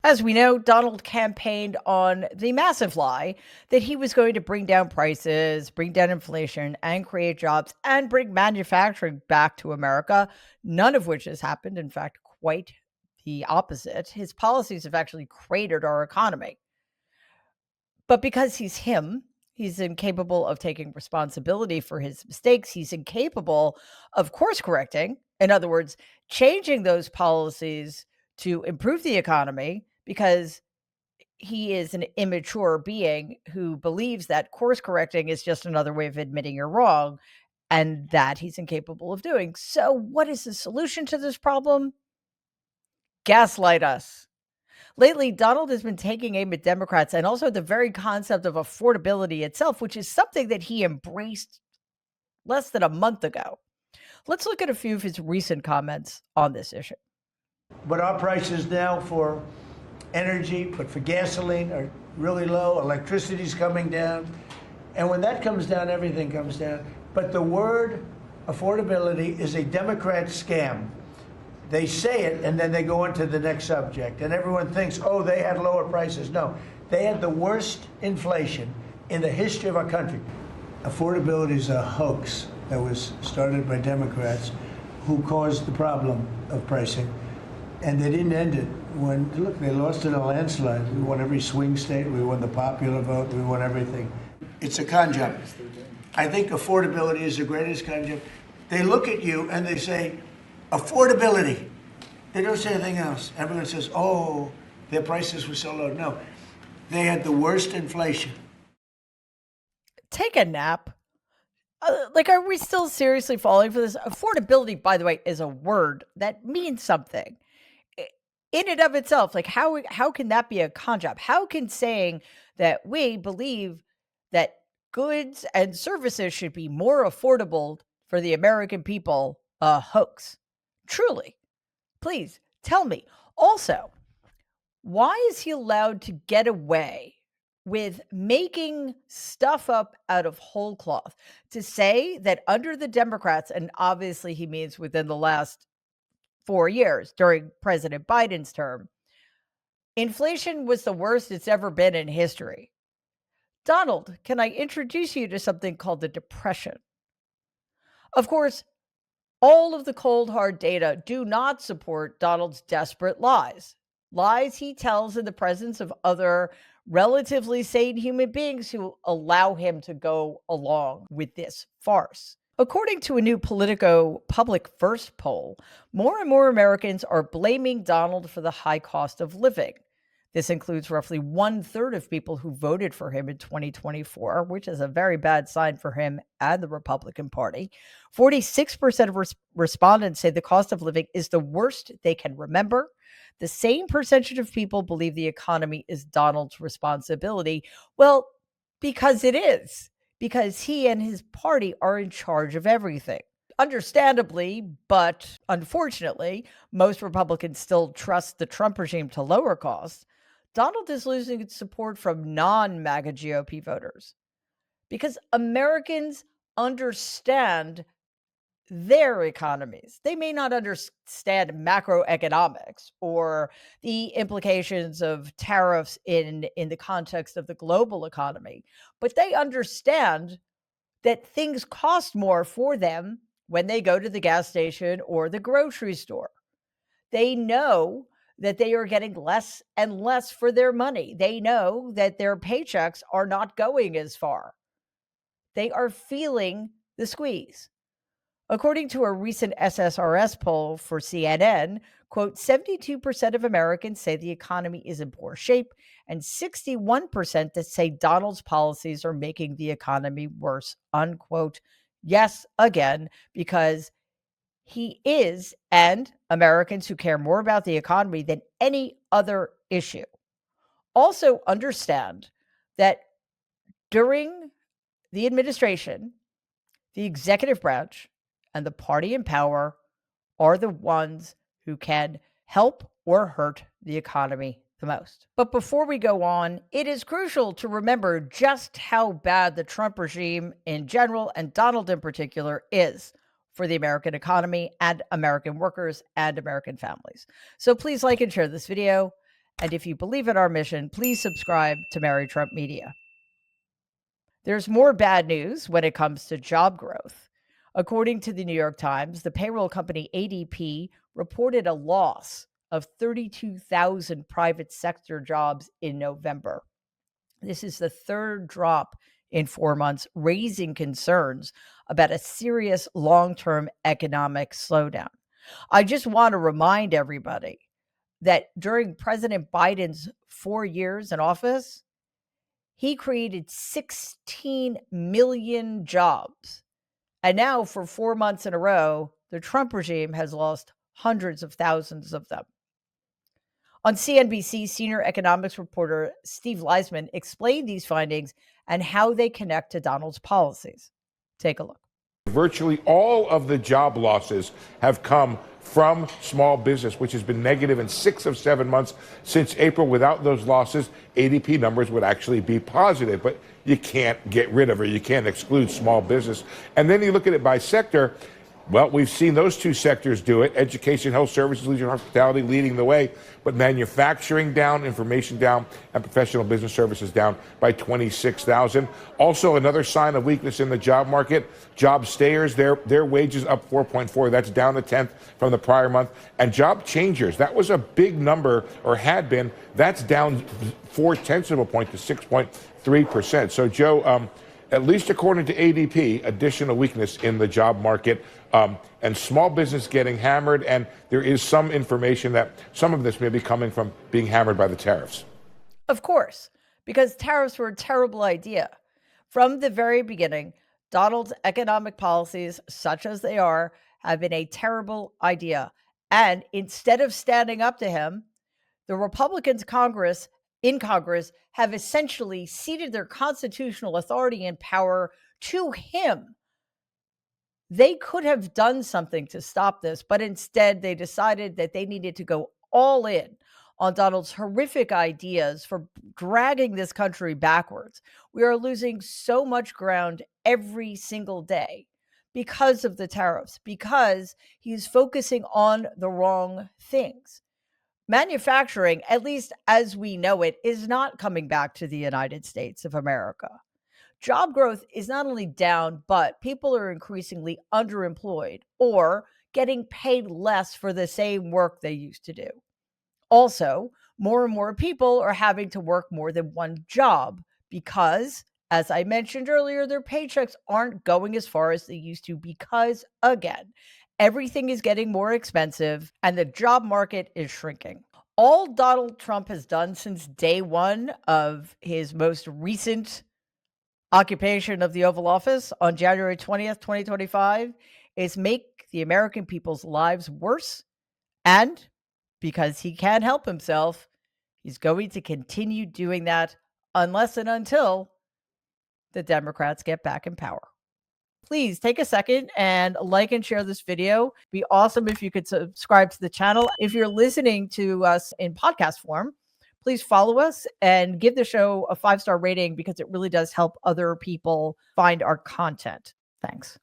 As we know, Donald campaigned on the massive lie that he was going to bring down prices, bring down inflation, and create jobs and bring manufacturing back to America, none of which has happened. In fact, quite the opposite. His policies have actually cratered our economy. But because he's him, he's incapable of taking responsibility for his mistakes. He's incapable of course correcting. In other words, changing those policies to improve the economy because he is an immature being who believes that course correcting is just another way of admitting you're wrong and that he's incapable of doing. So, what is the solution to this problem? Gaslight us. Lately, Donald has been taking aim at Democrats and also the very concept of affordability itself, which is something that he embraced less than a month ago. Let's look at a few of his recent comments on this issue. But our prices now for energy, but for gasoline are really low. Electricity's coming down. And when that comes down, everything comes down. But the word affordability is a Democrat scam. They say it and then they go on to the next subject. And everyone thinks, oh, they had lower prices. No, they had the worst inflation in the history of our country. Affordability is a hoax that was started by Democrats who caused the problem of pricing. And they didn't end it when, look, they lost in a landslide. We won every swing state. We won the popular vote. We won everything. It's a con job. I think affordability is the greatest con job. They look at you and they say, affordability. They don't say anything else. Everyone says, oh, their prices were so low. No, they had the worst inflation. Take a nap. Are we still seriously falling for this? Affordability, by the way, is a word that means something in and of itself. Like, how can that be a con job? How can saying that we believe that goods and services should be more affordable for the American people a hoax? Truly, please tell me. Also, why is he allowed to get away with making stuff up out of whole cloth to say that under the Democrats, and obviously he means within the last 4 years during President Biden's term, inflation was the worst it's ever been in history? Donald, can I introduce you to something called the Depression? Of course, all of the cold hard data do not support Donald's desperate lies. Lies he tells in the presence of other relatively sane human beings who allow him to go along with this farce. According to a new Politico Public First poll, more and more Americans are blaming Donald for the high cost of living. This includes roughly 1/3 of people who voted for him in 2024, which is a very bad sign for him and the Republican Party. 46% of respondents say the cost of living is the worst they can remember. The same percentage of people believe the economy is Donald's responsibility. Well, because it is, because he and his party are in charge of everything. Understandably, but unfortunately, most Republicans still trust the Trump regime to lower costs. Donald is losing its support from non MAGA GOP voters because Americans understand their economies. They may not understand macroeconomics or the implications of tariffs in the context of the global economy, but they understand that things cost more for them when they go to the gas station or the grocery store. They know that they are getting less and less for their money. They know that their paychecks are not going as far. They are feeling the squeeze. According to a recent SSRS poll for CNN, quote, 72% of Americans say the economy is in poor shape, and 61% that say Donald's policies are making the economy worse, unquote. Yes, again, because he is, and Americans who care more about the economy than any other issue also understand that during the administration, the executive branch and the party in power are the ones who can help or hurt the economy the most. But before we go on, it is crucial to remember just how bad the Trump regime in general and Donald in particular is for the American economy and American workers and American families. So please like and share this video And if you believe in our mission, please subscribe to Mary Trump Media. There's more bad news when it comes to job growth. According to the New York Times, the payroll company ADP reported a loss of 32,000 private sector jobs in November. This is the third drop in 4 months, raising concerns about a serious long-term economic slowdown. I just want to remind everybody that during President Biden's 4 years in office, he created 16 million jobs. And now, for 4 months in a row, the Trump regime has lost hundreds of thousands of them. On CNBC, senior economics reporter Steve Leisman explained these findings and how they connect to Donald's policies. Take a look. Virtually all of the job losses have come from small business, which has been negative in 6 of 7 months since April. Without those losses, ADP numbers would actually be positive, but you can't get rid of, or you can't exclude small business. And then you look at it by sector. Well, we've seen those two sectors do it. Education, health services, leisure, hospitality leading the way, but manufacturing down, information down, and professional business services down by 26,000. Also, another sign of weakness in the job market, job stayers, their wages up 4.4. That's down a tenth from the prior month. And job changers, that was a big number, or had been. That's down 0.4 of a point to 6.3%. So, Joe, at least according to ADP, additional weakness in the job market, and small business getting hammered. And there is some information that some of this may be coming from being hammered by the tariffs. Of course, because tariffs were a terrible idea. From the very beginning, Donald's economic policies, such as they are, have been a terrible idea. And instead of standing up to him, the Republicans in Congress have essentially ceded their constitutional authority and power to him. They could have done something to stop this, but instead they decided that they needed to go all in on Donald's horrific ideas for dragging this country backwards. We are losing so much ground every single day because of the tariffs, because he's focusing on the wrong things. Manufacturing, at least as we know it, is not coming back to the United States of America. Job growth is not only down, but people are increasingly underemployed or getting paid less for the same work they used to do. Also, more and more people are having to work more than one job because, as I mentioned earlier, their paychecks aren't going as far as they used to because, again, everything is getting more expensive and the job market is shrinking. All Donald Trump has done since day one of his most recent occupation of the Oval Office on January 20th, 2025, is make the American people's lives worse. And because he can't help himself, he's going to continue doing that unless and until the Democrats get back in power. Please take a second and like and share this video. It'd be awesome if you could subscribe to the channel. If you're listening to us in podcast form, please follow us and give the show a 5-star rating because it really does help other people find our content. Thanks.